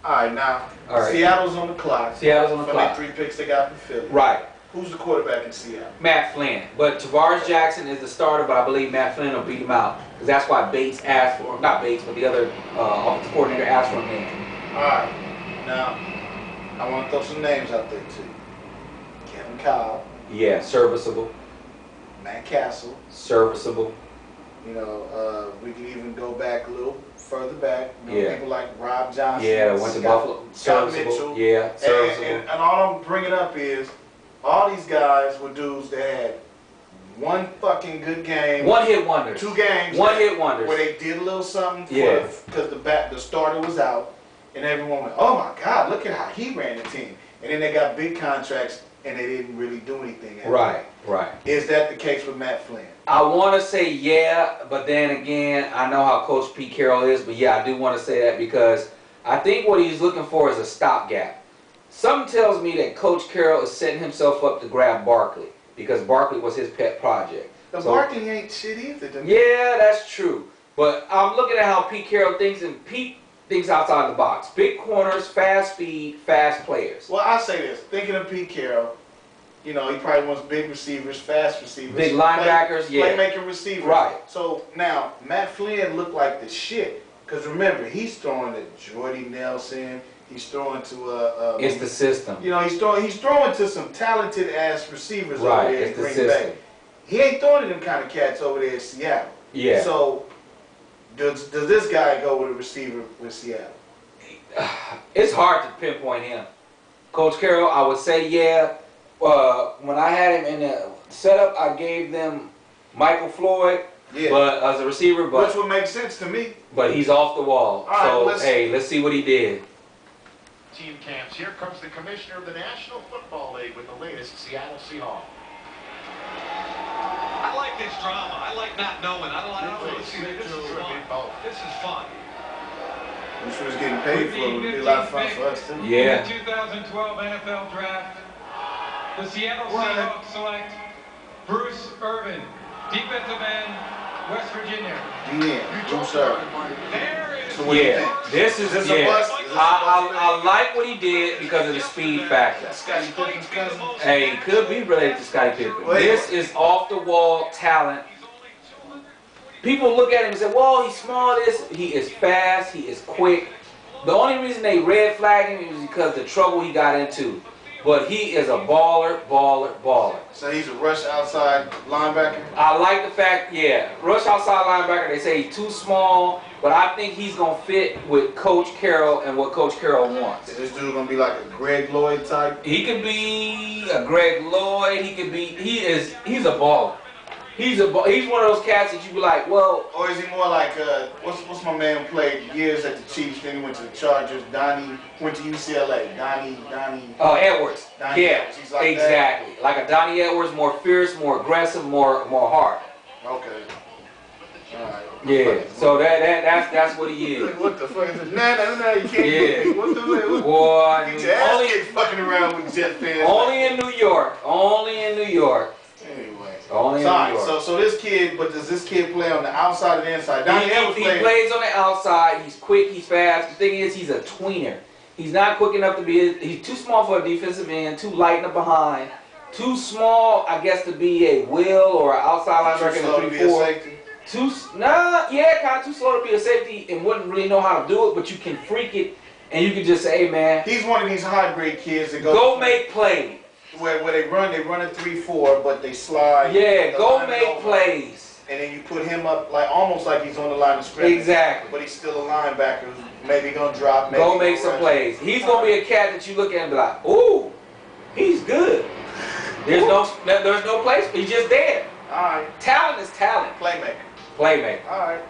All right, now, All right. Seattle's on the clock. Seattle's on the clock. For the 3 picks they got from Philly. Right. Who's the quarterback in Seattle? Matt Flynn. But Tavares Jackson is the starter, but I believe Matt Flynn will beat him out. Because that's why Bates asked for him. Not Bates, but the other offensive coordinator asked for him then. All right. Now, I want to throw some names out there, too. Kevin Cobb. Yeah, serviceable. Matt Castle. Serviceable. You know, we can even go back a little further back. You know, Yeah. people like Rob Johnson. Yeah, went to Buffalo. Scott Serviceable. Mitchell. Yeah, serviceable. And all I'm bringing up is all these guys were dudes that had one fucking good game. One hit wonders. 2 games. One hit wonders. Where they did a little something Yeah. because the starter was out. And everyone went, oh my God, look at how he ran the team. And then they got big contracts and they didn't really do anything. Right, right. Is that the case with Matt Flynn? I want to say yeah, but then again, I know how Coach Pete Carroll is, but yeah, I do want to say that because I think what he's looking for is a stopgap. Something tells me that Coach Carroll is setting himself up to grab Barkley because Barkley was his pet project. The Barkley ain't shit either. Yeah, that's true. But I'm looking at how Pete Carroll thinks, and Pete thinks outside the box. Big corners, fast speed, fast players. Well, I'll say this. Thinking of Pete Carroll, you know, he probably wants big receivers, fast receivers. Big linebackers, yeah. Playmaking receivers. Right. So, now, Matt Flynn looked like the shit. Because remember, he's throwing to Jordy Nelson. He's throwing to... it's the system. You know, he's throwing to some talented-ass receivers right, over there in Green Bay. He ain't throwing to them kind of cats over there in Seattle. Yeah. So, does this guy go with a receiver with Seattle? It's hard to pinpoint him. Coach Carroll, I would say yeah. When I had him in the setup, I gave them Michael Floyd, but as a receiver, which would make sense to me. But he's off the wall. All right, so hey, let's see what he did. Team camps. Here comes the commissioner of the National Football League with the latest Seattle Seahawks. I like this drama. I like not knowing. I don't want to see this. This is fun. This is fun. Wish we was getting paid for it. It would be a lot of fun for us too. Yeah. In the 2012 NFL Draft, the Seattle Seahawks select Bruce Irvin, defensive end, West Virginia. Bruce Irvin. There is. So what do you think? This is a yeah. bust? I like what he did because of the speed factor. Scottie Pippen's cousin. Hey, he could be related to Scottie Pippen. This is off the wall talent. People look at him and say, well, he's small, he is fast, he is quick. The only reason they red flagged him is because of the trouble he got into. But he is a baller, baller, baller. So he's a rush outside linebacker? I like the fact, yeah, rush outside linebacker, they say he's too small, but I think he's going to fit with Coach Carroll and what Coach Carroll wants. Is this dude going to be like a Greg Lloyd type? He could be a Greg Lloyd, he's a baller. He's one of those cats that you be like, well... Or is he more like, what's my man who played years at the Chiefs, then he went to the Chargers, Donnie, went to UCLA, Donnie... Oh, Edwards. Donnie yeah, Edwards. He's like exactly. That. Like a Donnie Edwards, more fierce, more aggressive, more hard. Okay. Alright. Yeah, so that's what he is. What the fuck is this? Nah, you can't. Yeah. What the fuck? Boy, Get your ass kicked fucking around with Jet fans. Only in New York. Only in New York. Anyway. Only in New York. So this kid, but does this kid play on the outside or the inside? He plays on the outside. He's quick. He's fast. The thing is, he's a tweener. He's not quick enough to be. He's too small for a defensive end. Too light in the behind. Too small, I guess, to be a will or an outside linebacker in the 3-4. Kind of too slow to be a safety and wouldn't really know how to do it. But you can freak it, and you can just say, "Hey, man." He's one of these hybrid kids that go make plays. Where they run a 3-4, but they slide. Yeah, go make plays. And then you put him up like almost like he's on the line of scrimmage. Exactly. But he's still a linebacker who's maybe gonna drop. Maybe go make some plays. He's gonna be a cat that you look at and be like, ooh, he's good. There's no place. He's just there. All right. Talent is talent. Playmaker. Playmaker. All right.